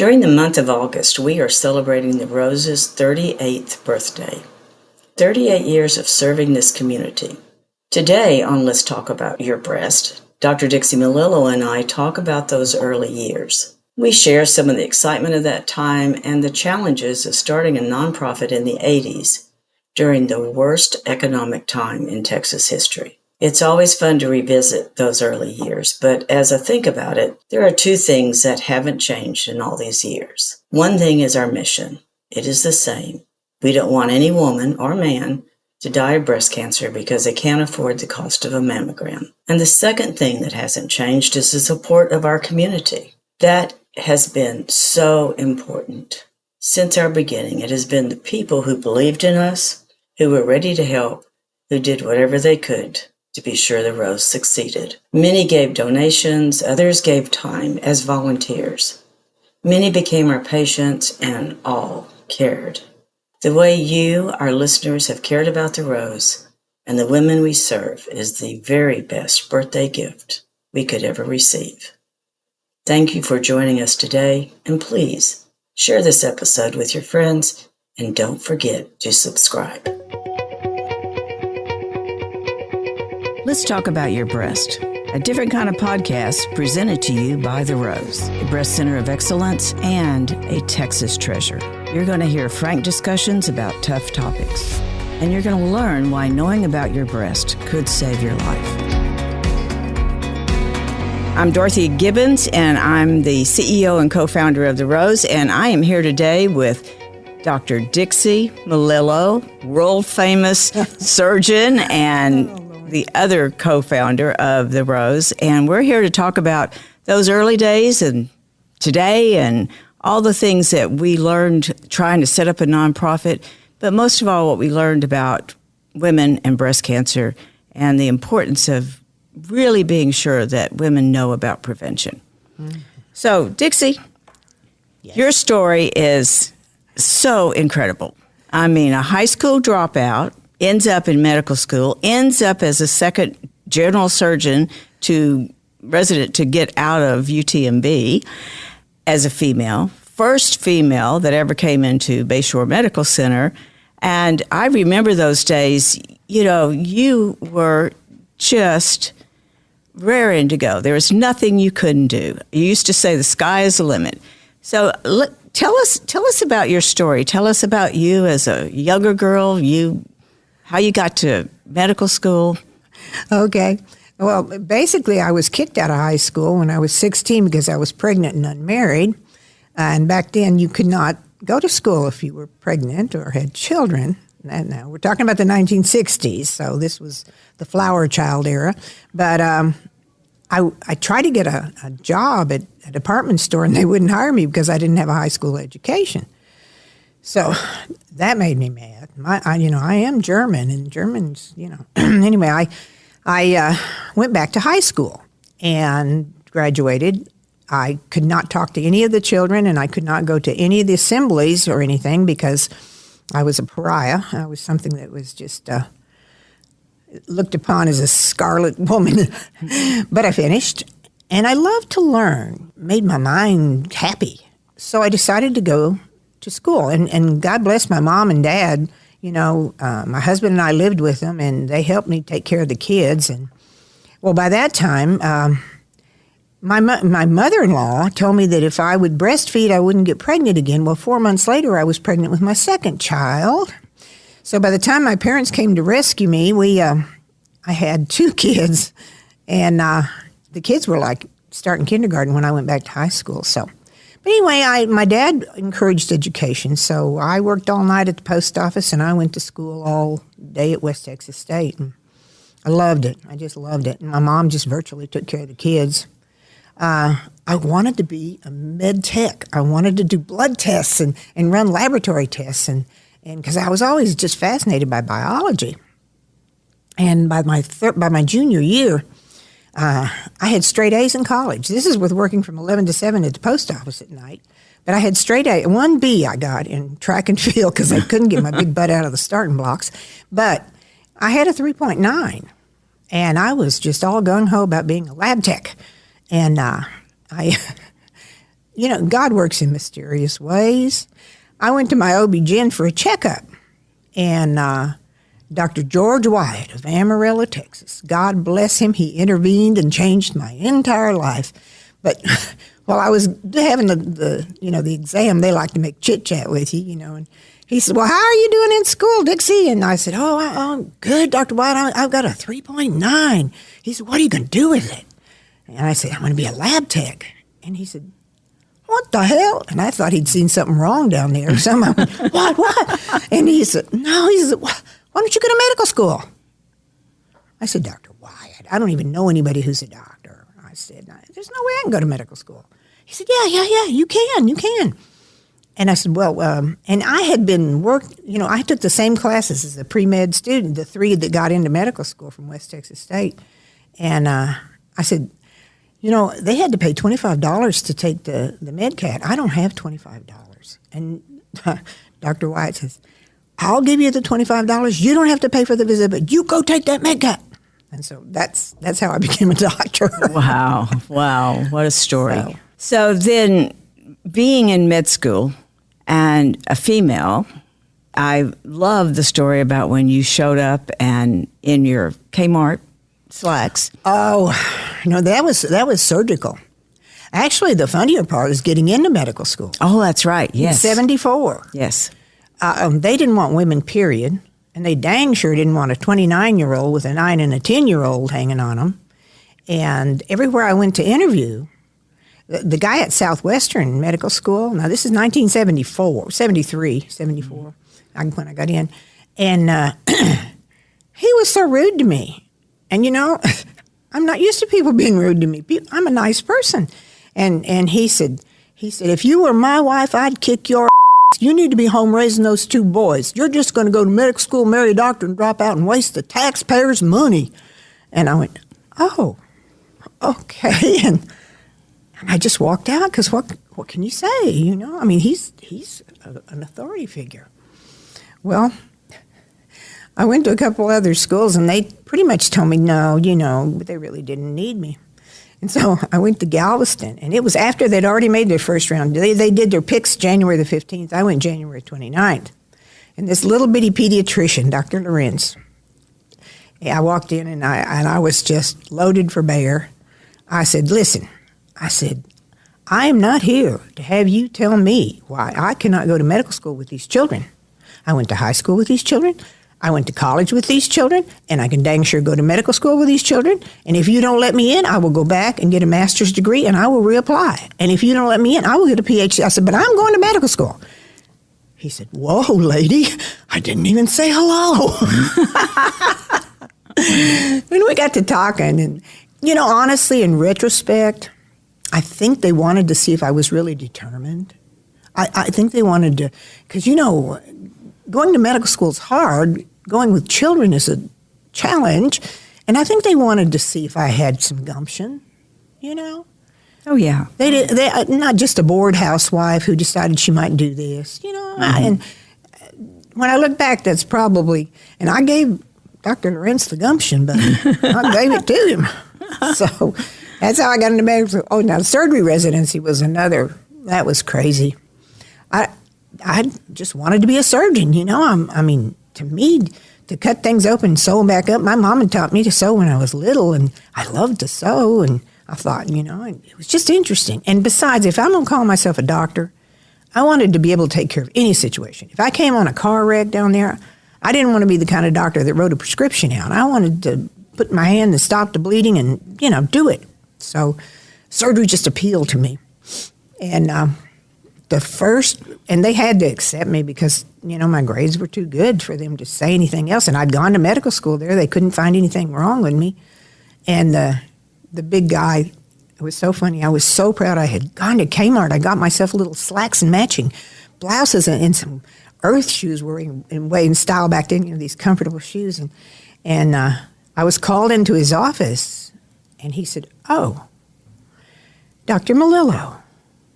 During the month of August, we are celebrating the Rose's 38th birthday. 38 years of serving this community. Today on Let's Talk About Your Breast, Dr. Dixie Melillo and I talk about those early years. We share some of the excitement of that time and the challenges of starting a nonprofit in the 80s during the worst economic time in Texas history. It's always fun to revisit those early years, but as I think about it, there are two things that haven't changed in all these years. One thing is our mission. It is the same. We don't want any woman or man to die of breast cancer because they can't afford the cost of a mammogram. And the second thing that hasn't changed is the support of our community. That has been so important. Since our beginning, it has been the people who believed in us, who were ready to help, who did whatever they could to be sure the Rose succeeded. Many gave donations, others gave time as volunteers. Many became our patients, and all cared. The way you, our listeners, have cared about the Rose and the women we serve is the very best birthday gift we could ever receive. Thank you for joining us today, and please share this episode with your friends, and don't forget to subscribe. Let's Talk About Your Breast, a different kind of podcast presented to you by The Rose, a breast center of excellence and a Texas treasure. You're going to hear frank discussions about tough topics, and you're going to learn why knowing about your breast could save your life. I'm Dorothy Gibbons, and I'm the CEO and co-founder of The Rose, and I am here today with Dr. Dixie Melillo, world-famous surgeon, and the other co-founder of The Rose, and we're here to talk about those early days and today and all the things that we learned trying to set up a nonprofit, but most of all what we learned about women and breast cancer and the importance of really being sure that women know about prevention. Mm-hmm. So, Dixie, yes. Your story is so incredible. I mean, a high school dropout, ends up in medical school, ends up as a second general surgeon resident to get out of UTMB as a female, first female that ever came into Bayshore Medical Center. And I remember those days, you were just raring to go. There was nothing you couldn't do. You used to say the sky is the limit. So tell us about your story. Tell us about you as a younger girl, how you got to medical school. Okay. Well, basically, I was kicked out of high school when I was 16 because I was pregnant and unmarried. And back then, you could not go to school if you were pregnant or had children. And now we're talking about the 1960s, so this was the flower child era. But I tried to get a job at a department store, and they wouldn't hire me because I didn't have a high school education. So that made me mad. I am German, and Germans, Anyway, I went back to high school and graduated. I could not talk to any of the children, and I could not go to any of the assemblies or anything because I was a pariah. I was something that was just looked upon as a scarlet woman. But I finished, and I loved to learn, made my mind happy. So I decided to go to school, and God bless my mom and dad. My husband and I lived with them, and they helped me take care of the kids. And well, by that time, my mother-in-law told me that if I would breastfeed, I wouldn't get pregnant again. Well, 4 months later, I was pregnant with my second child. So by the time my parents came to rescue me, I had 2 kids, and the kids were like starting kindergarten when I went back to high school. So. But anyway, my dad encouraged education, so I worked all night at the post office, and I went to school all day at West Texas State, and I loved it. I just loved it. And my mom just virtually took care of the kids. I wanted to be a med tech. I wanted to do blood tests and run laboratory tests, and because I was always just fascinated by biology. And by my junior year, I had straight A's in college. This is with working from 11 to 7 at the post office at night. But I had straight A. 1B I got in track and field because I couldn't get my big butt out of the starting blocks. But I had a 3.9, and I was just all gung-ho about being a lab tech. And God works in mysterious ways. I went to my OB-GYN for a checkup, and Dr. George Wyatt of Amarillo, Texas, God bless him, he intervened and changed my entire life. But while I was having the exam, they like to make chit-chat with you, and he said, well, how are you doing in school, Dixie? And I said, I'm good, Dr. Wyatt, I've got a 3.9. He said, what are you going to do with it? And I said, I'm going to be a lab tech. And he said, what the hell? And I thought he'd seen something wrong down there. So I went, what? And he said, no. He said, why don't you go to medical school? I said, Dr. Wyatt, I don't even know anybody who's a doctor. I said, there's no way I can go to medical school. He said, yeah, you can. And I said, well, and I had been I took the same classes as a pre-med student, the three that got into medical school from West Texas State. And I said, they had to pay $25 to take the MedCat. I don't have $25. And Dr. Wyatt says, I'll give you the $25. You don't have to pay for the visit, but you go take that MedCat. And so that's how I became a doctor. Wow. What a story. So then being in med school and a female, I love the story about when you showed up and in your Kmart slacks. Oh, no, that was surgical. Actually, the funnier part is getting into medical school. Oh, that's right. Yes. In 1974. Yes. They didn't want women, period. And they dang sure didn't want a 29-year-old with a 9 and a 10-year-old hanging on them. And everywhere I went to interview, the guy at Southwestern Medical School, now this is 1974, when I got in, and he was so rude to me. And, I'm not used to people being rude to me. I'm a nice person. And he said, if you were my wife, I'd kick your ass. You need to be home raising those 2 boys. You're just going to go to medical school, marry a doctor, and drop out and waste the taxpayers' money. And I went, oh, okay. And I just walked out because what can you say? I mean, he's an authority figure. Well, I went to a couple other schools, and they pretty much told me no, but they really didn't need me. And so I went to Galveston, and it was after they'd already made their first round. They did their picks January the 15th. I went January 29th. And this little bitty pediatrician, Dr. Lorenz, I walked in, and I was just loaded for bear. I said, listen, I am not here to have you tell me why I cannot go to medical school with these children. I went to high school with these children. I went to college with these children, and I can dang sure go to medical school with these children. And if you don't let me in, I will go back and get a master's degree, and I will reapply. And if you don't let me in, I will get a PhD. I said, but I'm going to medical school. He said, whoa, lady, I didn't even say hello. When we got to talking, and, honestly, in retrospect, I think they wanted to see if I was really determined. I think they wanted to, because, going to medical school is hard. Going with children is a challenge. And I think they wanted to see if I had some gumption, Oh, yeah. They not just a bored housewife who decided she might do this, Mm-hmm. And when I look back, that's probably, and I gave Dr. Lorenz the gumption, but I gave it to him. So that's how I got into medical school. Oh, now the surgery residency was another, that was crazy. I just wanted to be a surgeon, to me, to cut things open, sew them back up. My mom had taught me to sew when I was little, and I loved to sew, and I thought, it was just interesting. And besides, if I'm going to call myself a doctor, I wanted to be able to take care of any situation. If I came on a car wreck down there, I didn't want to be the kind of doctor that wrote a prescription out. I wanted to put my hand and stop the bleeding and, do it. So surgery just appealed to me. And and they had to accept me because, my grades were too good for them to say anything else. And I'd gone to medical school there. They couldn't find anything wrong with me. And the big guy, it was so funny. I was so proud. I had gone to Kmart. I got myself little slacks and matching blouses and some earth shoes were in way and style back then, these comfortable shoes. And I was called into his office, and he said, oh, Dr. Melillo,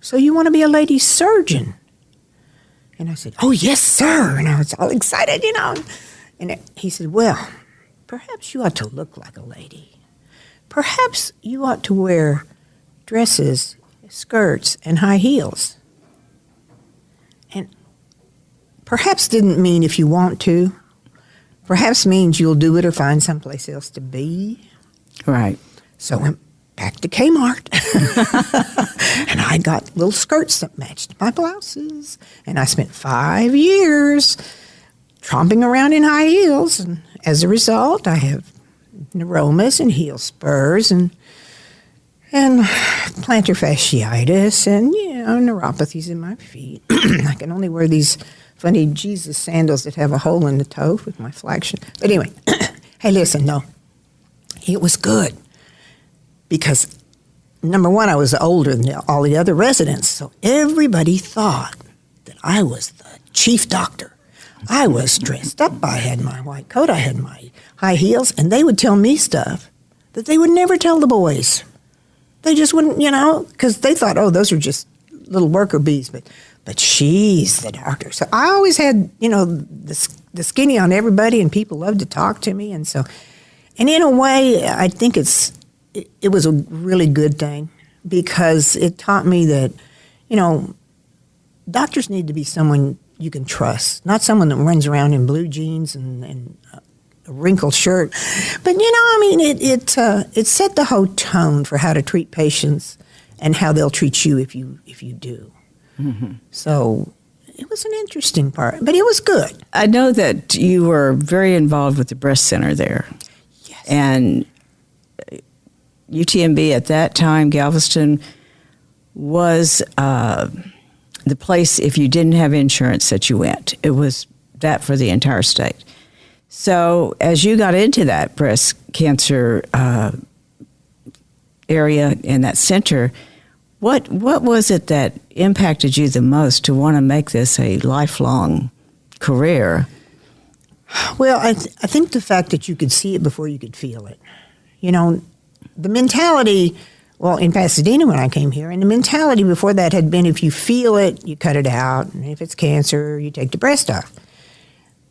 so you want to be a lady surgeon? And I said, oh, yes, sir. And I was all excited, And he said, well, perhaps you ought to look like a lady. Perhaps you ought to wear dresses skirts and high heels. And perhaps didn't mean if you want to. Perhaps means you'll do it or find someplace else to be. Right. So I went back to Kmart. And I got little skirts that matched my blouses. And I spent 5 years tromping around in high heels. And as a result, I have neuromas and heel spurs and plantar fasciitis and, neuropathies in my feet. I can only wear these funny Jesus sandals that have a hole in the toe with my flexion. But anyway, hey, listen, no, it was good because, number one, I was older than all the other residents, so everybody thought that I was the chief doctor. I was dressed up. I had my white coat. I had my high heels, and they would tell me stuff that they would never tell the boys. They just wouldn't, because they thought, oh, those are just little worker bees, but she's the doctor. So I always had, the skinny on everybody, and people loved to talk to me. And in a way, I think it was a really good thing because it taught me that, doctors need to be someone you can trust, not someone that runs around in blue jeans and a wrinkled shirt. But, it set the whole tone for how to treat patients and how they'll treat you if you do. Mm-hmm. So it was an interesting part, but it was good. I know that you were very involved with the breast center there. Yes. And UTMB at that time, Galveston, was the place, if you didn't have insurance, that you went. It was that for the entire state. So as you got into that breast cancer area and that center, what was it that impacted you the most to want to make this a lifelong career? Well, I think the fact that you could see it before you could feel it. The mentality, well, in Pasadena when I came here, and the mentality before that had been if you feel it, you cut it out, and if it's cancer, you take the breast off.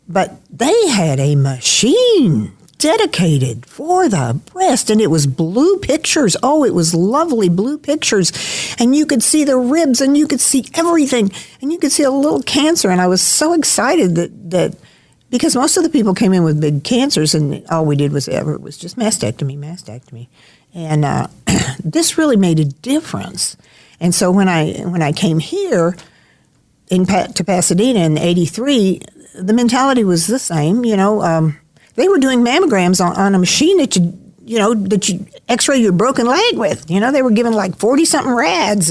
But they had a machine dedicated for the breast, and it was blue pictures. Oh, it was lovely blue pictures, and you could see the ribs, and you could see everything, and you could see a little cancer, and I was so excited that because most of the people came in with big cancers, and all we did was just mastectomy, and this really made a difference. And so when I came here to Pasadena in '83, the mentality was the same. They were doing mammograms on a machine that you X-ray your broken leg with. They were giving like 40-something rads,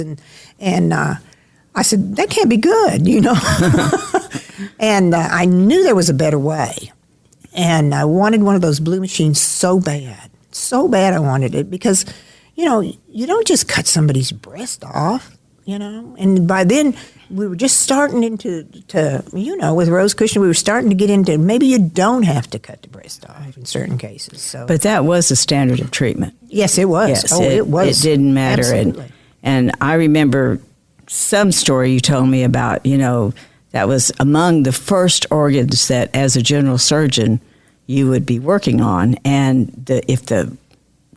and I said that can't be good. And I knew there was a better way, and I wanted one of those blue machines so bad I wanted it because you don't just cut somebody's breast off, And by then we were just starting into with Rose Cushion, we were starting to get into maybe you don't have to cut the breast off in certain cases. So, but that was the standard of treatment. Yes, it was. Yes, it was. It didn't matter. Absolutely. And I remember some story you told me about, that was among the first organs that as a general surgeon you would be working on. And if the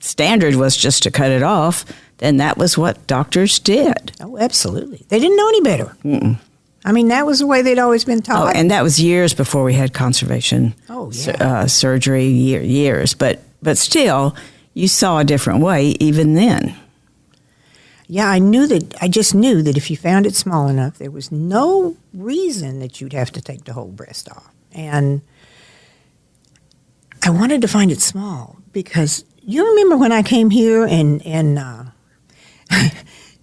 standard was just to cut it off, then that was what doctors did. Oh, absolutely. They didn't know any better. Mm-mm. I mean, that was the way they'd always been taught. Oh, and that was years before we had conservation surgery, years. But still, you saw a different way even then. Yeah, I just knew that if you found it small enough, there was no reason that you'd have to take the whole breast off. And I wanted to find it small because you remember when I came here and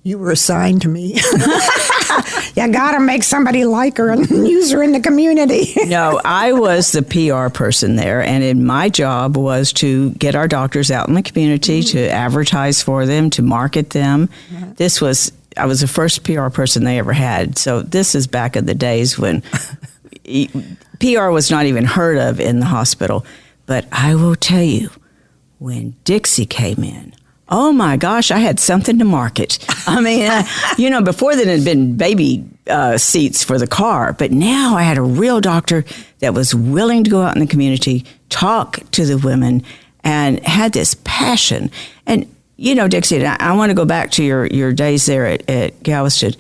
you were assigned to me. You got to make somebody like her and use her in the community. No, I was the PR person there, and my job was to get our doctors out in the community, to advertise for them, to market them. I was the first PR person they ever had. So this is back in the days when PR was not even heard of in the hospital. But I will tell you, when Dixie came in, oh my gosh, I had something to market. I mean, before then it had been baby seats for the car, but now I had a real doctor that was willing to go out in the community, talk to the women, and had this passion. And Dixie, I want to go back to your days there at Galveston,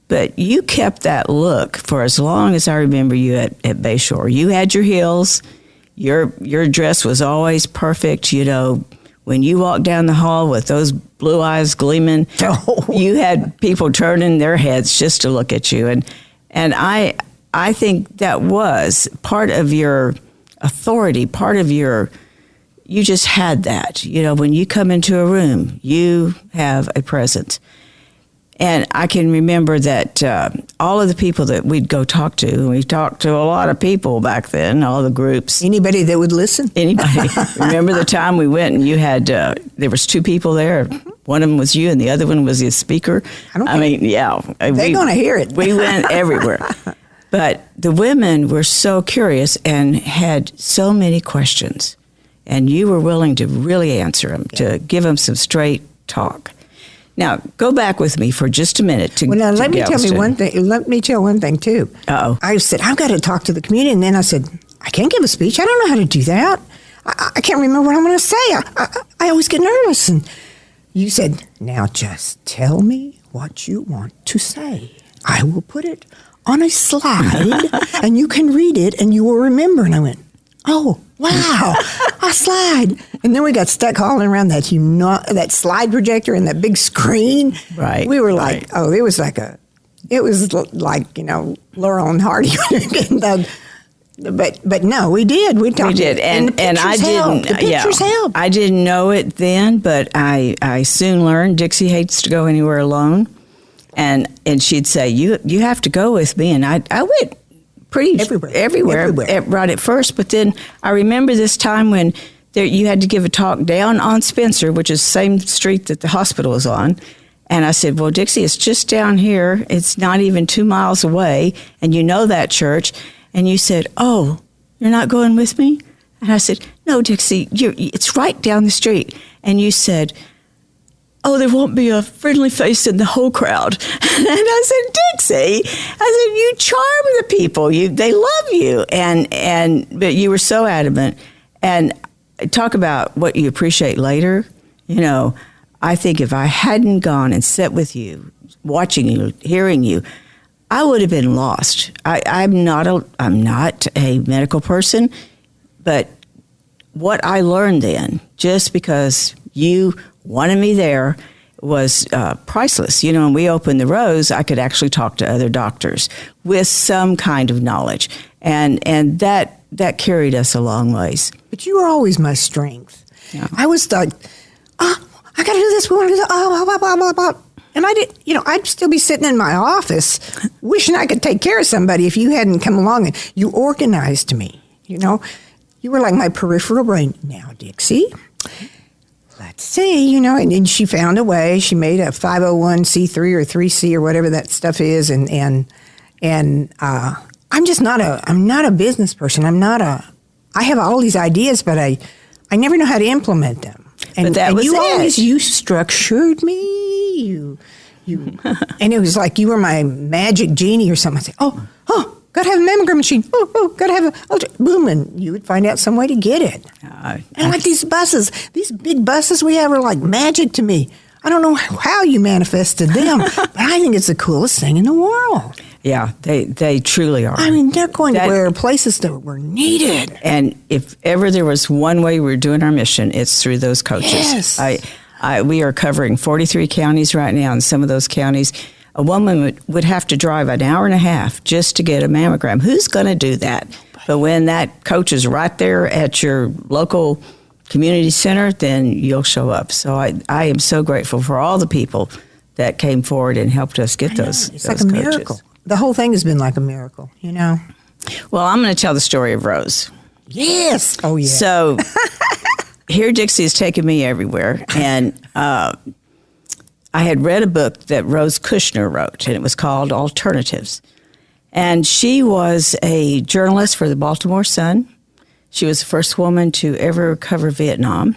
but you kept that look for as long as I remember you at Bayshore. You had your heels. Your dress was always perfect. When you walked down the hall with those blue eyes gleaming, you had people turning their heads just to look at you. And I think that was part of your authority, part of you just had that. When you come into a room, you have a presence. And I can remember that all of the people that we'd go talk to, and we talked to a lot of people back then, all the groups. Anybody that would listen? Anybody. Remember the time we went and you had, there was 2 people there. One of them was you and the other one was the speaker. They're going to hear it. We went everywhere. But the women were so curious and had so many questions. And you were willing to really answer them, to give them some straight talk. Now, go back with me for just a minute let me tell one thing, too. Uh-oh. I said, I've got to talk to the community. And then I said, I can't give a speech. I don't know how to do that. I can't remember what I'm going to say. I always get nervous. And you said, now just tell me what you want to say. I will put it on a slide, and you can read it, and you will remember. And I went, oh, wow, a slide. And then we got stuck hauling around that slide projector and that big screen. Right. We were like, it was like Laurel and Hardy. But no, we did. We did. And I didn't. The pictures helped. I didn't know it then, but I soon learned Dixie hates to go anywhere alone. And she'd say, you have to go with me. And I went pretty everywhere right at first. But then I remember this time when you had to give a talk down on Spencer, which is the same street that the hospital is on. And I said, well, Dixie, it's just down here. It's not even 2 miles away. And you know that church. And you said, oh, you're not going with me? And I said, no, Dixie, it's right down the street. And you said, oh, there won't be a friendly face in the whole crowd. And I said, Dixie, you charm the people. They love you. But you were so adamant. And talk about what you appreciate later. I think if I hadn't gone and sat with you, watching you, hearing you, I would have been lost. I'm not a medical person, but what I learned then, just because you wanted me there, was priceless. When we opened the Rose, I could actually talk to other doctors with some kind of knowledge, and that carried us a long ways. But you were always my strength. Yeah. I was like, I got to do this. We want to do that. Blah, blah, blah, blah. And I did, I'd still be sitting in my office wishing I could take care of somebody if you hadn't come along and you organized me. You were like my peripheral brain. Now, Dixie, let's see, and she found a way. She made a 501c3 or 3C or whatever that stuff is. And I'm just not a business person. I have all these ideas, but I never know how to implement them. And you structured me. You, and it was like you were my magic genie or something. I'd say, oh, gotta have a mammogram machine. Oh, gotta have boom, and you would find out some way to get it. And like these buses, these big buses we have are like magic to me. I don't know how you manifested them, but I think it's the coolest thing in the world. Yeah, they truly are. I mean, they're going to where places that were needed. And if ever there was one way we're doing our mission, it's through those coaches. Yes. We are covering 43 counties right now. In some of those counties, a woman would have to drive an hour and a half just to get a mammogram. Who's going to do that? But when that coach is right there at your local community center, then you'll show up. So I am so grateful for all the people that came forward and helped us get those. It's like a miracle. The whole thing has been like a miracle, Well, I'm going to tell the story of Rose. Yes. Oh, yeah. So here Dixie has taken me everywhere. And I had read a book that Rose Kushner wrote, and it was called Alternatives. And she was a journalist for the Baltimore Sun. She was the first woman to ever cover Vietnam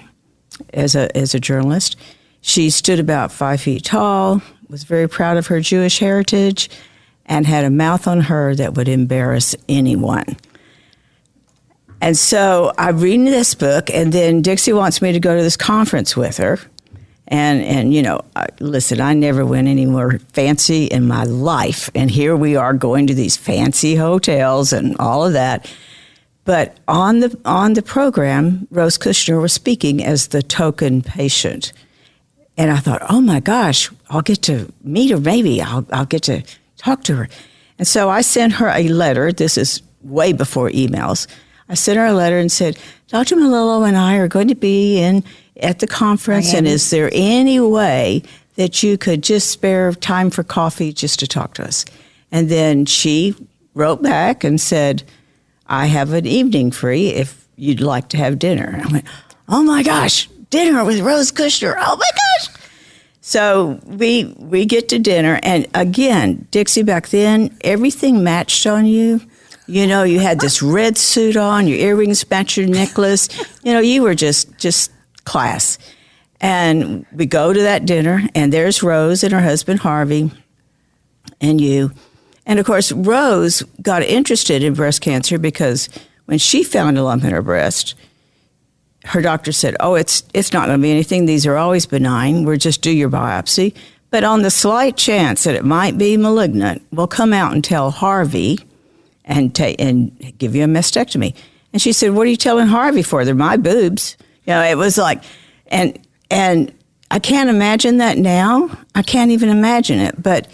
as a journalist. She stood about 5 feet tall, was very proud of her Jewish heritage, and had a mouth on her that would embarrass anyone. And so I'm reading this book, and then Dixie wants me to go to this conference with her. And listen, I never went anywhere fancy in my life. And here we are going to these fancy hotels and all of that. But on the program, Rose Kushner was speaking as the token patient. And I thought, oh my gosh, I'll get to meet her. Maybe I'll get to talk to her. And so I sent her a letter. This is way before emails. I sent her a letter and said, Dr. Melillo and I are going to be at the conference, and is there any way that you could just spare time for coffee just to talk to us? And then she wrote back and said, I have an evening free if you'd like to have dinner. I went, oh my gosh, dinner with Rose Kushner. Oh my gosh. So we get to dinner, and again, Dixie, back then, everything matched on you. You know, you had this red suit on, your earrings matched your necklace. You know, you were just class. And we go to that dinner, and there's Rose and her husband, Harvey, and you. And, of course, Rose got interested in breast cancer because when she found a lump in her breast, her doctor said, oh, it's not going to be anything. These are always benign. We'll just do your biopsy. But on the slight chance that it might be malignant, we'll come out and tell Harvey and give you a mastectomy. And she said, what are you telling Harvey for? They're my boobs. You know, it was like, and I can't imagine that now. I can't even imagine it. But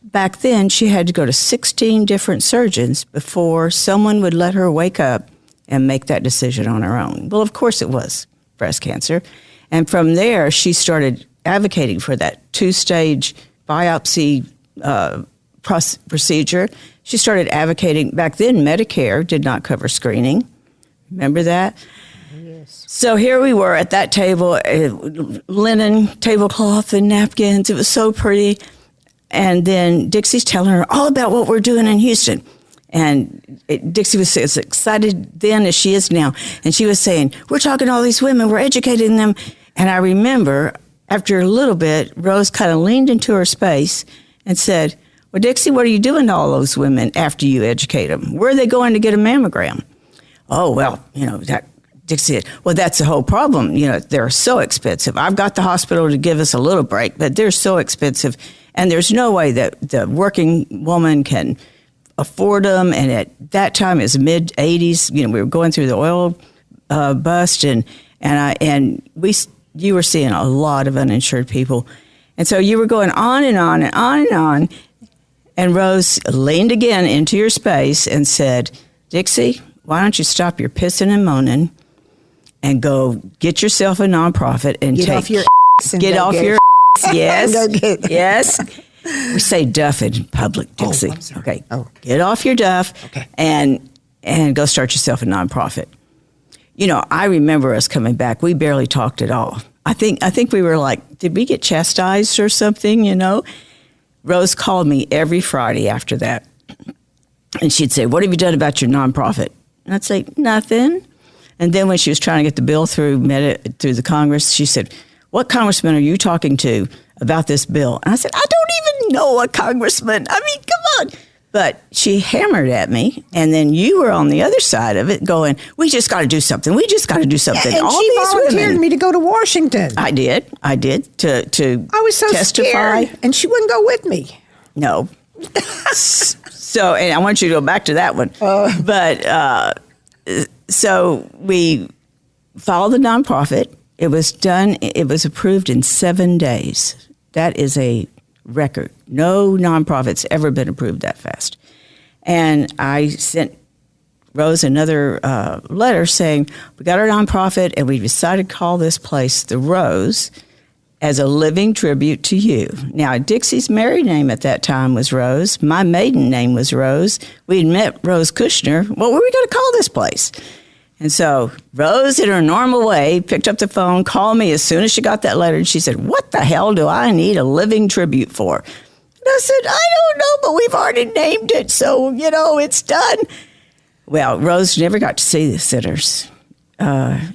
back then, she had to go to 16 different surgeons before someone would let her wake up and make that decision on her own. Well, of course it was breast cancer. And from there, she started advocating for that 2-stage biopsy procedure. She started advocating. Back then, Medicare did not cover screening. Remember that? Yes. So here we were at that table, linen tablecloth and napkins. It was so pretty. And then Dixie's telling her all about what we're doing in Houston. And Dixie was as excited then as she is now. And she was saying, we're talking to all these women, we're educating them. And I remember after a little bit, Rose kind of leaned into her space and said, well, Dixie, what are you doing to all those women after you educate them? Where are they going to get a mammogram? Oh, well, Dixie said, well, that's the whole problem. You know, they're so expensive. I've got the hospital to give us a little break, but they're so expensive. And there's no way that the working woman can afford them. And at that time, it was mid-'80s. You know, we were going through the oil bust, and you were seeing a lot of uninsured people. And so you were going on and on and on and on. And Rose leaned again into your space and said, Dixie, why don't you stop your pissing and moaning and go get yourself a nonprofit and get off your yes, yes. We say duff in public, Dixie. Oh, I'm sorry. Okay, oh. Get off your duff, okay, and go start yourself a nonprofit. You know, I remember us coming back. We barely talked at all. I think we were like, did we get chastised or something? You know, Rose called me every Friday after that, and she'd say, "What have you done about your nonprofit?" And I'd say, "Nothing." And then when she was trying to get the bill through the Congress, she said, "What congressman are you talking to about this bill?" And I said, "I don't even know a congressman. I mean, come on." But she hammered at me, and then you were on the other side of it going, we just got to do something. We just got to do something. And all she these volunteered women, me to go to Washington. I did to I was so testify. scared, and she wouldn't go with me. No. So, and I want you to go back to that one. So we followed the nonprofit. It was done. It was approved in 7 days. That is a record. No nonprofit's ever been approved that fast. And I sent Rose another letter saying, we got our nonprofit and we decided to call this place The Rose as a living tribute to you. Now, Dixie's married name at that time was Rose. My maiden name was Rose. We'd met Rose Kushner. What were we going to call this place? And so Rose, in her normal way, picked up the phone, called me as soon as she got that letter, and she said, what the hell do I need a living tribute for? And I said, I don't know, but we've already named it, so, it's done. Well, Rose never got to see the sitters.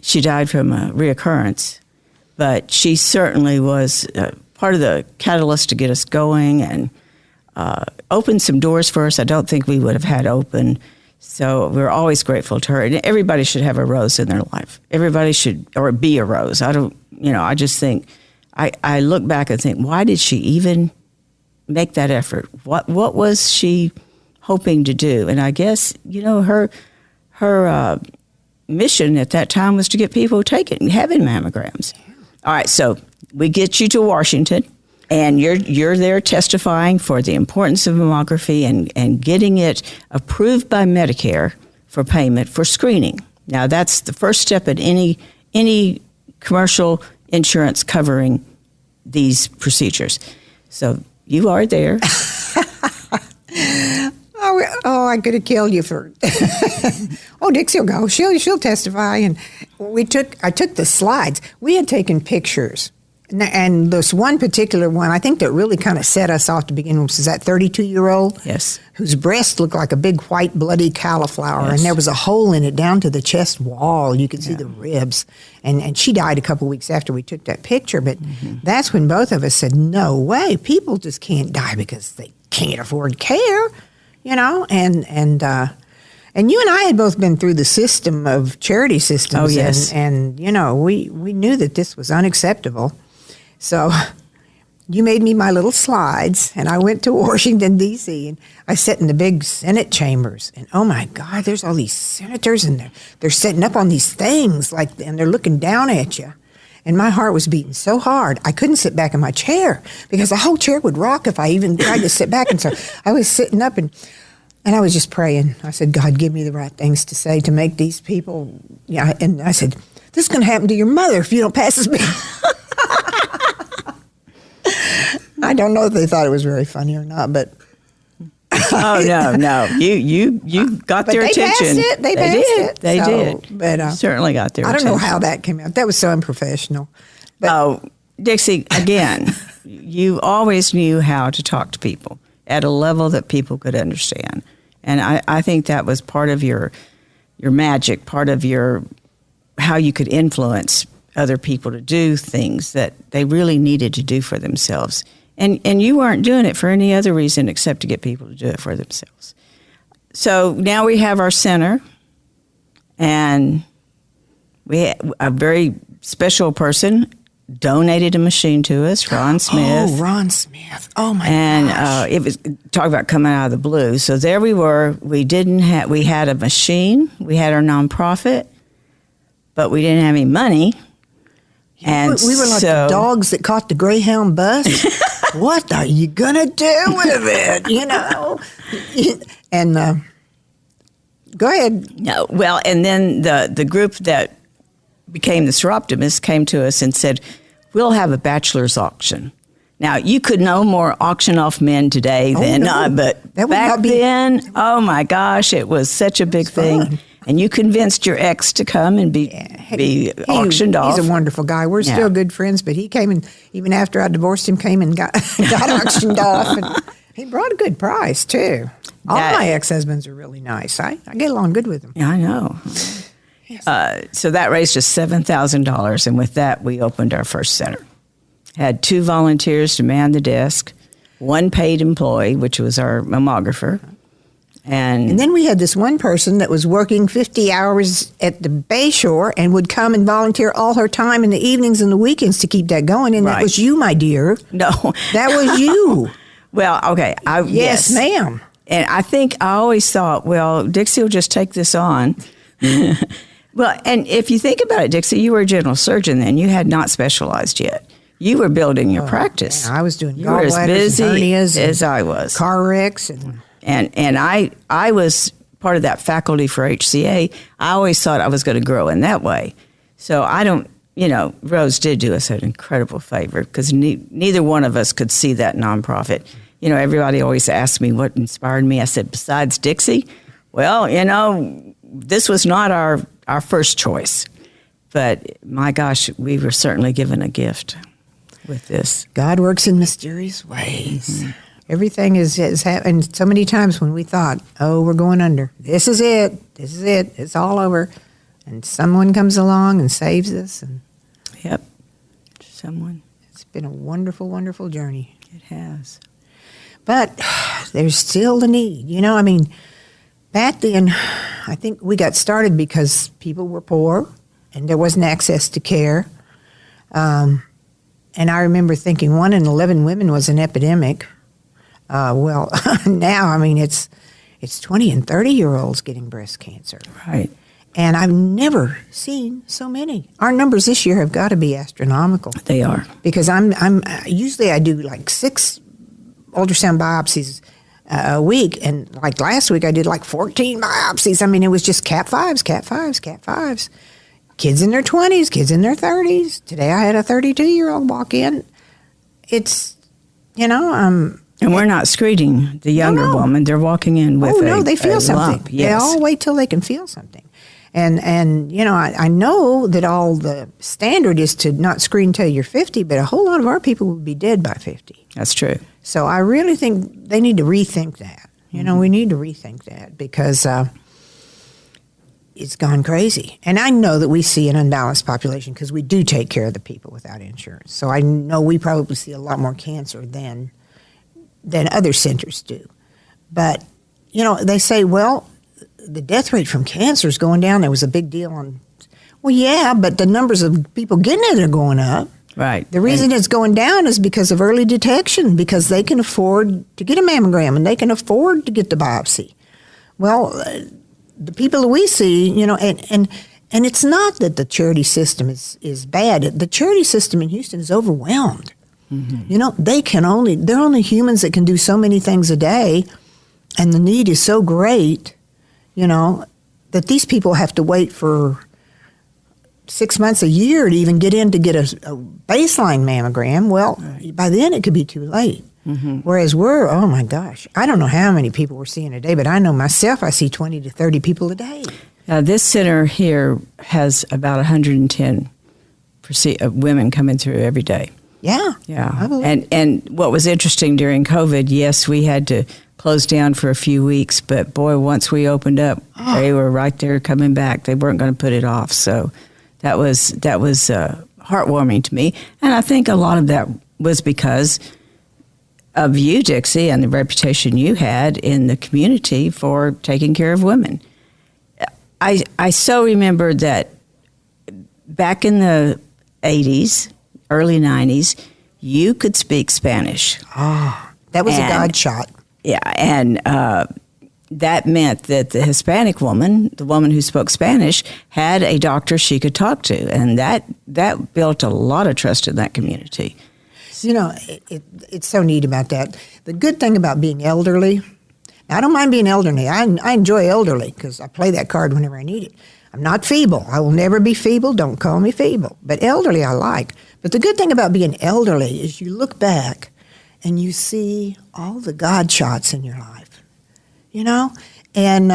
She died from a reoccurrence, but she certainly was part of the catalyst to get us going and opened some doors for us I don't think we would have had open. So we're always grateful to her. And everybody should have a Rose in their life. Everybody should, or be a Rose. I just think I look back and think, why did she even make that effort? What was she hoping to do? And I guess, her mission at that time was to get people having mammograms. All right, so we get you to Washington, and you're there testifying for the importance of mammography and getting it approved by Medicare for payment for screening. Now, that's the first step in any commercial insurance covering these procedures. So you are there. I could have killed you for. Oh, Dixie will go. She'll testify, and I took the slides. We had taken pictures, and this one particular one, I think that really kind of set us off to begin with, was that 32-year-old, yes, whose breast looked like a big white bloody cauliflower, yes, and there was a hole in it down to the chest wall. You could see the ribs, and she died a couple weeks after we took that picture. But that's when both of us said, "No way! People just can't die because they can't afford care." And you and I had both been through the system of charity systems. Oh, yes. And we knew that this was unacceptable. So you made me my little slides, and I went to Washington, D.C., and I sat in the big Senate chambers. And, oh, my God, there's all these senators, and they're sitting up on these things, and they're looking down at you. And my heart was beating so hard, I couldn't sit back in my chair because the whole chair would rock if I even tried to sit back. And so I was sitting up and I was just praying. I said, God, give me the right things to say to make these people. Yeah. And I said, this is going to happen to your mother if you don't pass this bill. I don't know if they thought it was very funny or not, but. Oh, no. You got their attention. They passed it. They did. But certainly got their attention. I don't know how that came out. That was so unprofessional. But, Dixie, again, you always knew how to talk to people at a level that people could understand. And I think that was part of your magic, part of how you could influence other people to do things that they really needed to do for themselves. And you weren't doing it for any other reason except to get people to do it for themselves. So now we have our center, and we have a very special person donated a machine to us, Ron Smith. Oh, Ron Smith. Oh, my gosh. And it was, talk about coming out of the blue. So there we were. We had a machine. We had our nonprofit, but we didn't have any money. And we were like the dogs that caught the Greyhound bus. What are you going to do with it, And go ahead. No, well, and then the group that became the Seroptimists came to us and said, we'll have a bachelor's auction. Now, you could no more auction off men today but back then, oh my gosh, it was such a big thing. Fun. And you convinced your ex to come and be auctioned off. He's a wonderful guy. We're still good friends, but he came and, even after I divorced him, came and got auctioned off. And he brought a good price, too. All my ex-husbands are really nice. I get along good with them. Yeah, I know. Yes. So that raised us $7,000, and with that, we opened our first center. Had 2 volunteers to man the desk, 1 paid employee, which was our mammographer. And then we had this one person that was working 50 hours at the Bayshore and would come and volunteer all her time in the evenings and the weekends to keep that going. And that was you, my dear. No. That was you. Well, okay. Yes, ma'am. And I think I always thought, well, Dixie will just take this on. Well, and if you think about it, Dixie, you were a general surgeon then. You had not specialized yet. You were building your practice. Man, I was doing gallbladders and hernias as I was. Car wrecks. And I was part of that faculty for HCA. I always thought I was going to grow in that way. So I don't, Rose did do us an incredible favor because neither one of us could see that nonprofit. Everybody always asked me what inspired me. I said, besides Dixie, well, this was not our first choice. But my gosh, we were certainly given a gift with this. God works in mysterious ways. Mm-hmm. Everything is happened so many times when we thought, oh, we're going under. This is it. It's all over. And someone comes along and saves us. And yep, someone. It's been a wonderful, wonderful journey. It has. But there's still the need. Back then, I think we got started because people were poor and there wasn't access to care. And And I remember thinking 1 in 11 women was an epidemic. Well, now, I mean, it's 20 and 30-year-olds getting breast cancer. Right. And I've never seen so many. Our numbers this year have got to be astronomical. They are. Because I'm usually I do like 6 ultrasound biopsies a week, and like last week I did like 14 biopsies. I mean, it was just Cat 5s, Cat 5s, Cat 5s. Kids in their 20s, kids in their 30s. Today I had a 32-year-old walk in. It's, and we're not screening the younger woman. They're walking in with they feel something. Lump. Yes. They all wait till they can feel something. And I know that all the standard is to not screen till you're 50, but a whole lot of our people will be dead by 50. That's true. So I really think they need to rethink that. We need to rethink that because it's gone crazy. And I know that we see an unbalanced population because we do take care of the people without insurance. So I know we probably see a lot more cancer than other centers do. But, they say, well, the death rate from cancer is going down. There was a big deal on, well, yeah, but the numbers of people getting it are going up. Right. The reason it's going down is because of early detection, because they can afford to get a mammogram and they can afford to get the biopsy. Well, the people that we see, and it's not that the charity system is bad. The charity system in Houston is overwhelmed. Mm-hmm. They're only humans that can do so many things a day, and the need is so great, that these people have to wait for 6 months, a year to even get in to get a baseline mammogram. Well, by then it could be too late. Mm-hmm. Whereas oh my gosh, I don't know how many people we're seeing a day, but I know myself, I see 20 to 30 people a day. This center here has about 110 women coming through every day. Yeah. Yeah. And what was interesting during COVID, yes, we had to close down for a few weeks, but boy, once we opened up, they were right there coming back. They weren't going to put it off. So that was heartwarming to me. And I think a lot of that was because of you, Dixie, and the reputation you had in the community for taking care of women. I so remember that back in the 80s, early 90s, you could speak Spanish. That was a God shot. Yeah, and that meant that the Hispanic woman, the woman who spoke Spanish, had a doctor she could talk to, and that built a lot of trust in that community. It's so neat about that. The good thing about being elderly, I don't mind being elderly. I enjoy elderly because I play that card whenever I need it. I'm not feeble. I will never be feeble. Don't call me feeble. But elderly I like. But the good thing about being elderly is you look back and you see all the God shots in your life, And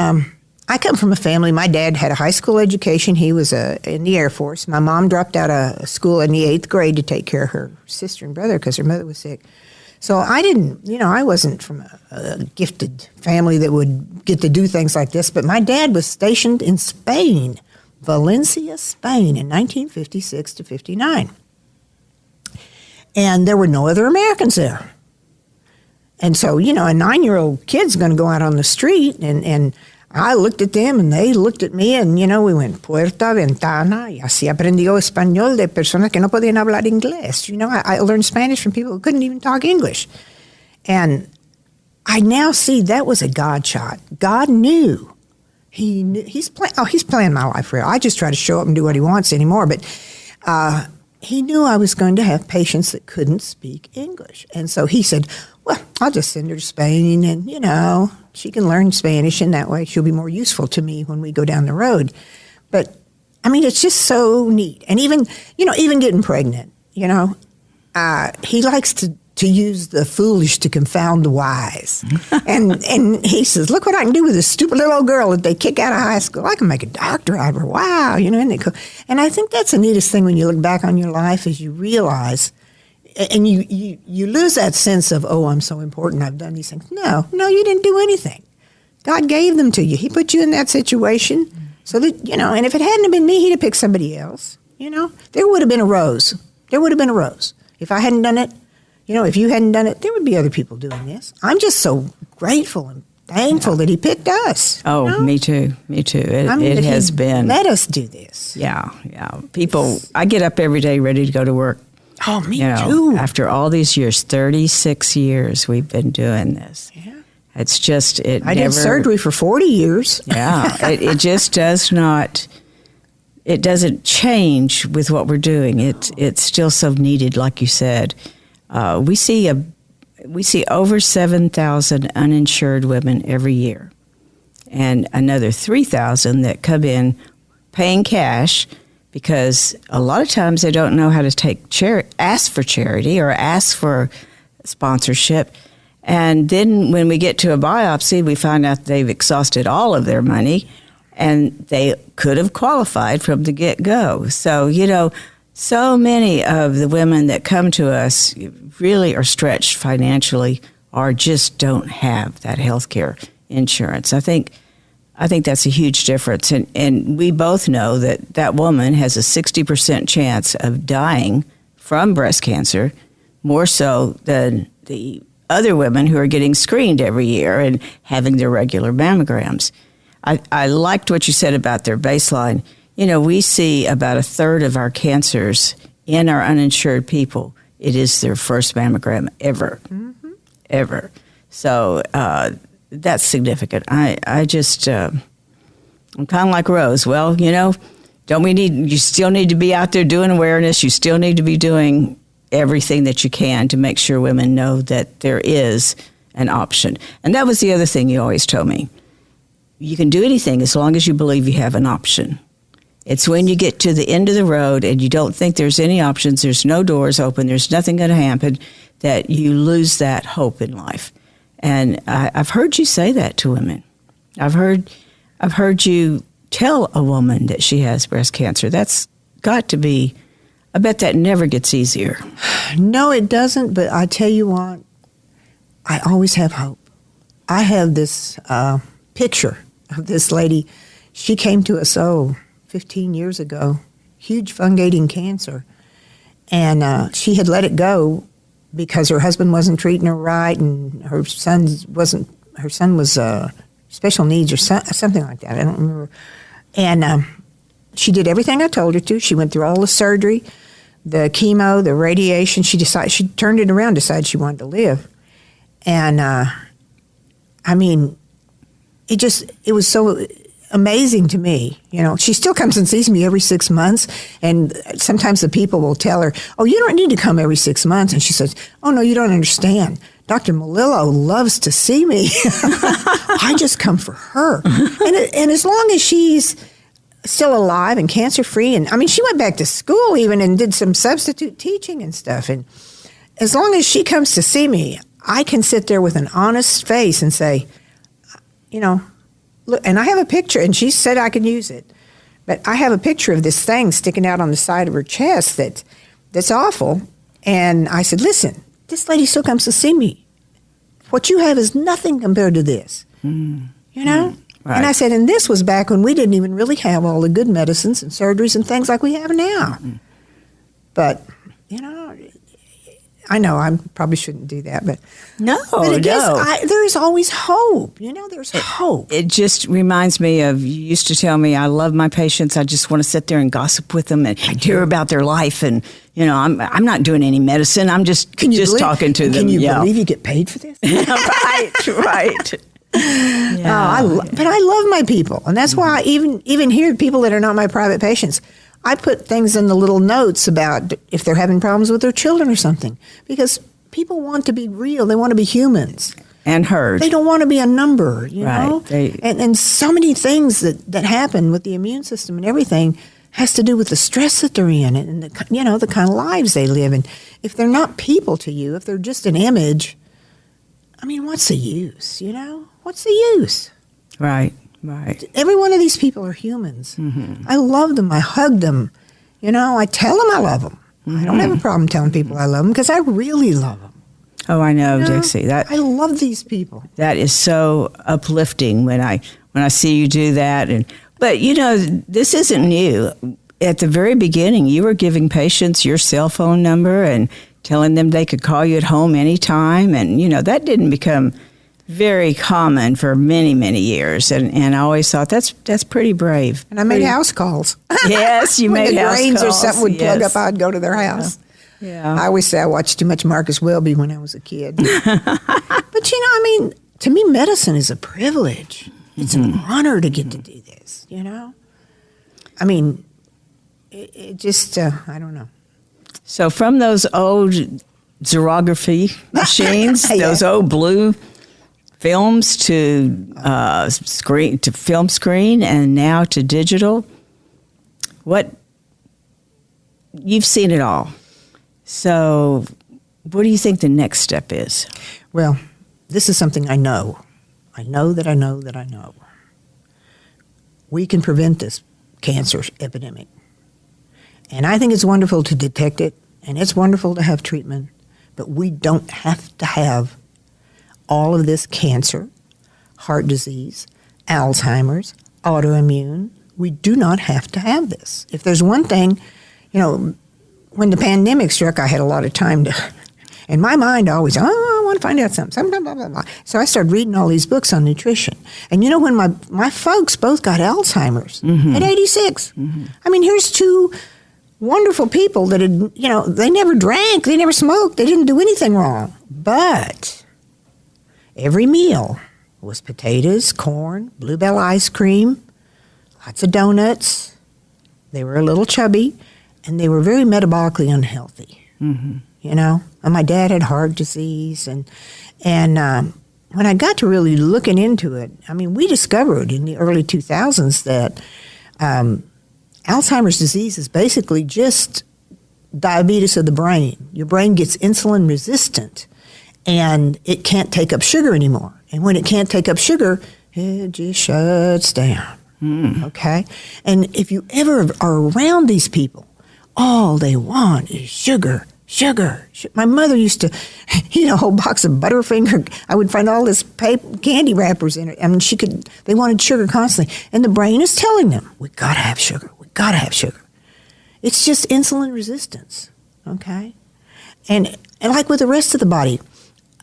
I come from a family. My dad had a high school education. He was in the Air Force. My mom dropped out of school in the 8th grade to take care of her sister and brother because her mother was sick. So I didn't, I wasn't from a gifted family that would get to do things like this. But my dad was stationed in Spain, Valencia, Spain, in 1956 to 59. And there were no other Americans there. And so, a 9-year-old kid's going to go out on the street, and I looked at them, and they looked at me, and, we went puerta, ventana, y así aprendió español de personas que no podían hablar inglés. I learned Spanish from people who couldn't even talk English. And I now see that was a God shot. God knew. He's playing my life real. I just try to show up and do what he wants anymore, but he knew I was going to have patients that couldn't speak English. And so he said, well, I'll just send her to Spain and, she can learn Spanish and that way she'll be more useful to me when we go down the road. But, it's just so neat. And even getting pregnant, he likes to use the foolish to confound the wise. and he says, look what I can do with this stupid little old girl that they kick out of high school. I can make a doctor out of her. Wow. And I think that's the neatest thing when you look back on your life is you realize, and you lose that sense of, oh, I'm so important, I've done these things. No, you didn't do anything. God gave them to you. He put you in that situation so that, and if it hadn't have been me, he'd have picked somebody else. There would have been a Rose. There would have been a Rose. If I hadn't done it, if you hadn't done it, there would be other people doing this. I'm just so grateful and thankful that he picked us. Oh, me too. It has been. Let us do this. Yeah. People, I get up every day ready to go to work. Oh, me too. After all these years, 36 years we've been doing this. Yeah. It's just, I did surgery for 40 years. Yeah, it just does not, it doesn't change with what we're doing. It's still so needed, like you said. We see over 7,000 uninsured women every year, and another 3,000 that come in paying cash because a lot of times they don't know how to ask for charity or ask for sponsorship. And then when we get to a biopsy, we find out they've exhausted all of their money and they could have qualified from the get-go. So, so many of the women that come to us really are stretched financially or just don't have that health care insurance. I think that's a huge difference. And we both know that woman has a 60% chance of dying from breast cancer, more so than the other women who are getting screened every year and having their regular mammograms. I liked what you said about their baseline. We see about a third of our cancers in our uninsured people. It is their first mammogram ever, ever. So that's significant. I'm kind of like Rose. Well, you still need to be out there doing awareness. You still need to be doing everything that you can to make sure women know that there is an option. And that was the other thing you always told me. You can do anything as long as you believe you have an option. It's when you get to the end of the road and you don't think there's any options, there's no doors open, there's nothing going to happen, that you lose that hope in life. And I've heard you say that to women. I've heard you tell a woman that she has breast cancer. That's got to be, I bet that never gets easier. No, it doesn't, but I tell you what, I always have hope. I have this picture of this lady. She came to us, 15 years ago, huge fungating cancer. And she had let it go because her husband wasn't treating her right and her son was special needs or something like that. I don't remember. And she did everything I told her to. She went through all the surgery, the chemo, the radiation. She turned it around, decided she wanted to live. And it was so amazing to me. She still comes and sees me every 6 months, and sometimes the people will tell her, "Oh, you don't need to come every 6 months." And she says, "Oh, no, you don't understand. Dr. Melillo loves to see me. I just come for her." And as long as she's still alive and cancer-free, and she went back to school even and did some substitute teaching and stuff. And as long as she comes to see me, I can sit there with an honest face and say, look, and I have a picture, and she said I could use it, but I have a picture of this thing sticking out on the side of her chest that's awful. And I said, "Listen, this lady still comes to see me. What you have is nothing compared to this." Right. And I said, and this was back when we didn't even really have all the good medicines and surgeries and things like we have now. But, I know I probably shouldn't do that, but there's always hope. There's hope. It just reminds me of, you used to tell me, I love my patients. I just want to sit there and gossip with them and hear about their life. And, I'm not doing any medicine. I'm just talking to them. Can you believe you get paid for this? Right. Yeah. But I love my people. And that's why even here, people that are not my private patients, I put things in the little notes about if they're having problems with their children or something, because people want to be real. They want to be humans. And heard. They don't want to be a number, know? Right. And so many things that happen with the immune system and everything has to do with the stress that they're in and the kind of lives they live. And if they're not people to you, if they're just an image, what's the use, What's the use? Right. Every one of these people are humans. Mm-hmm. I love them. I hug them. I tell them I love them. Mm-hmm. I don't have a problem telling people I love them because I really love them. Oh, I know, Dixie. I love these people. That is so uplifting when I see you do that. But this isn't new. At the very beginning, you were giving patients your cell phone number and telling them they could call you at home anytime, and that didn't become very common for many, many years, and I always thought that's pretty brave. And I made house calls. Yes, you made house calls. When the drains or something would plug up, I'd go to their house. Yeah. I always say I watched too much Marcus Welby when I was a kid. But, I mean, to me, medicine is a privilege. It's an honor to get to do this, I mean, it just, I don't know. So from those old xerography machines, those old blue films to film screen, and now to digital, you've seen it all. So what do you think the next step is? Well, this is something I know. I know that I know that I know. We can prevent this cancer epidemic. And I think it's wonderful to detect it, and it's wonderful to have treatment, but we don't have to have all of this cancer, heart disease, Alzheimer's, autoimmune. We do not have to have this. If there's one thing, when the pandemic struck, I had a lot of time to, in my mind, I always, I want to find out something, blah, blah, blah, blah. So I started reading all these books on nutrition. And when my folks both got Alzheimer's at 86. I mean, here's two wonderful people that had, they never drank, they never smoked, they didn't do anything wrong. But every meal was potatoes, corn, Bluebell ice cream, lots of donuts. They were a little chubby, and they were very metabolically unhealthy. And my dad had heart disease, and when I got to really looking into it, I mean, we discovered in the early 2000s that Alzheimer's disease is basically just diabetes of the brain. Your brain gets insulin resistant, and it can't take up sugar anymore. And when it can't take up sugar, it just shuts down. Okay? And if you ever are around these people, all they want is sugar. My mother used to eat a whole box of Butterfinger. I would find all this candy wrappers in it. I mean, they wanted sugar constantly. And the brain is telling them, we gotta have sugar. It's just insulin resistance, okay? And like with the rest of the body,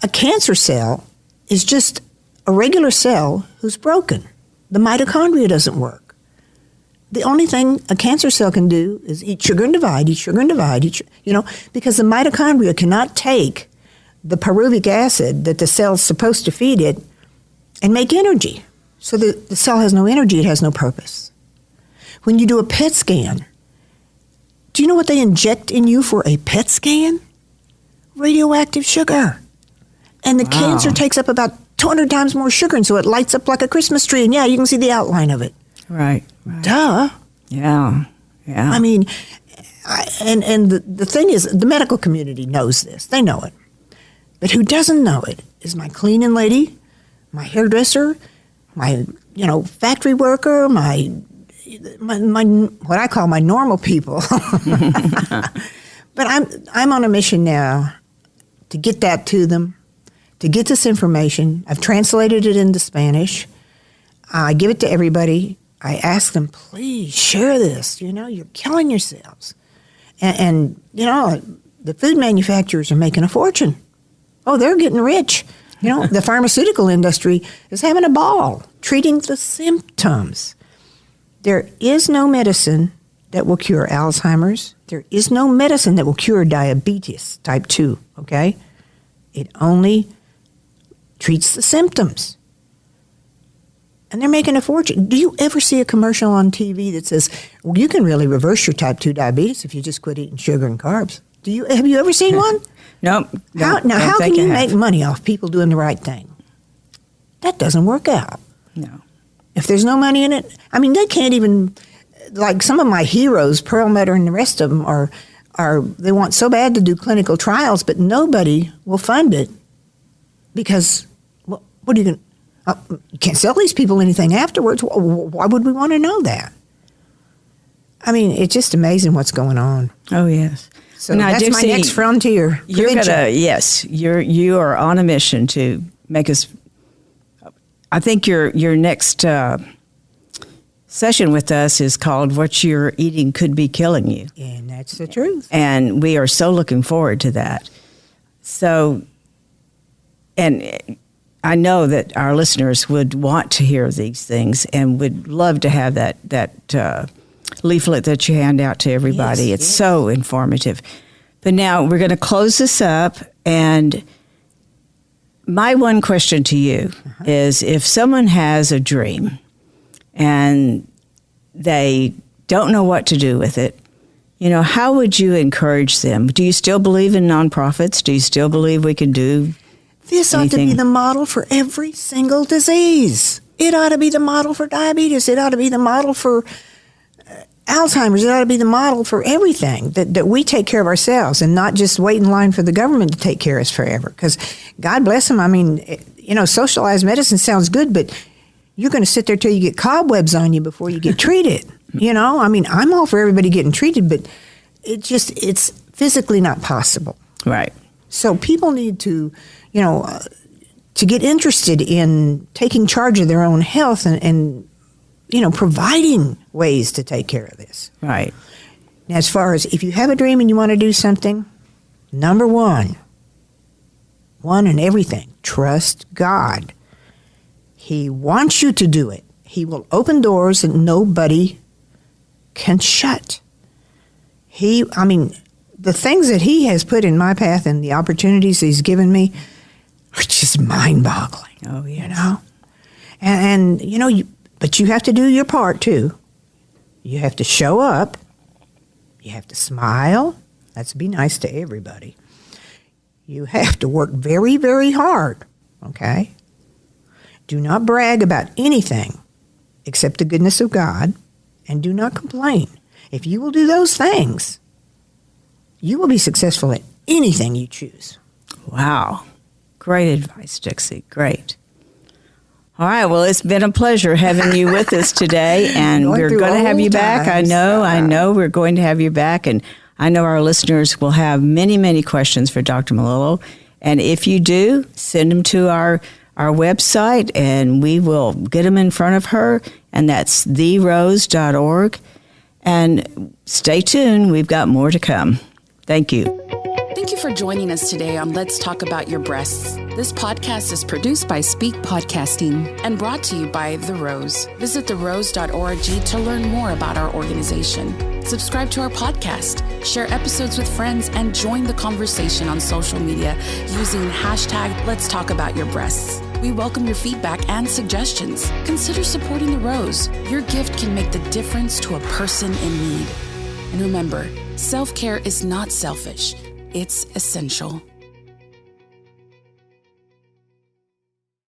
a cancer cell is just a regular cell who's broken. The mitochondria doesn't work. The only thing a cancer cell can do is eat sugar and divide, because the mitochondria cannot take the pyruvic acid that the cell's supposed to feed it and make energy. So the cell has no energy, it has no purpose. When you do a PET scan, do you know what they inject in you for a PET scan? Radioactive sugar. And the cancer takes up about 200 times more sugar, and so it lights up like a Christmas tree, and you can see the outline of it. Right. Duh. Yeah. I mean, and the thing is, the medical community knows this. They know it. But who doesn't know it is my cleaning lady, my hairdresser, my, factory worker, my what I call my normal people. But I'm on a mission now to get that to them, to get this information. I've translated it into Spanish. I give it to everybody. I ask them, please share this. You're killing yourselves. And the food manufacturers are making a fortune. Oh, they're getting rich. The pharmaceutical industry is having a ball treating the symptoms. There is no medicine that will cure Alzheimer's. There is no medicine that will cure diabetes type 2, okay? It only treats the symptoms. And they're making a fortune. Do you ever see a commercial on TV that says, well, you can really reverse your type 2 diabetes if you just quit eating sugar and carbs? Have you ever seen one? Nope. How can you make money off people doing the right thing? That doesn't work out. No. If there's no money in it, I mean, they can't even, like some of my heroes, Perlmutter and the rest of them they want so bad to do clinical trials, but nobody will fund it because, what are you going to, you can't sell these people anything afterwards. Why would we want to know that? I mean, it's just amazing what's going on. Oh, yes. So now, that's Dixie, my next frontier. You are on a mission to make us. I think your next session with us is called "What You're Eating Could Be Killing You," and that's the truth. And we are so looking forward to that. So, and I know that our listeners would want to hear these things and would love to have that leaflet that you hand out to everybody. It's so informative. But now we're going to close this up, and my one question to you is, if someone has a dream and they don't know what to do with it, how would you encourage them? Do you still believe in nonprofits? Do you still believe we can do This ought to anything? be the model for every single disease. It ought to be the model for diabetes. It ought to be the model for Alzheimer's. It ought to be the model for everything, that we take care of ourselves and not just wait in line for the government to take care of us forever. Because God bless them. I mean, socialized medicine sounds good, but you're going to sit there till you get cobwebs on you before you get treated. I mean, I'm all for everybody getting treated, but it's physically not possible. Right. So people need to, to get interested in taking charge of their own health and providing ways to take care of this. Right. Now, as far as if you have a dream and you want to do something, number one and everything, trust God. He wants you to do it. He will open doors that nobody can shut. The things that he has put in my path and the opportunities he's given me are just mind-boggling. Oh, yes. But you have to do your part too. You have to show up. You have to smile. That's be nice to everybody. You have to work very, very hard, okay? Do not brag about anything except the goodness of God, and do not complain. If you will do those things, you will be successful at anything you choose. Wow. Great advice, Dixie. Great. All right. Well, it's been a pleasure having you with us today, and we're going to have you back. I know we're going to have you back, and I know our listeners will have many, many questions for Dr. Melillo. And if you do, send them to our website, and we will get them in front of her, and that's therose.org. And stay tuned. We've got more to come. Thank you. Thank you for joining us today on Let's Talk About Your Breasts. This podcast is produced by Speak Podcasting and brought to you by The Rose. Visit therose.org to learn more about our organization. Subscribe to our podcast, share episodes with friends, and join the conversation on social media using hashtag Let's Talk About Your Breasts. We welcome your feedback and suggestions. Consider supporting The Rose. Your gift can make the difference to a person in need. And remember, self-care is not selfish. It's essential.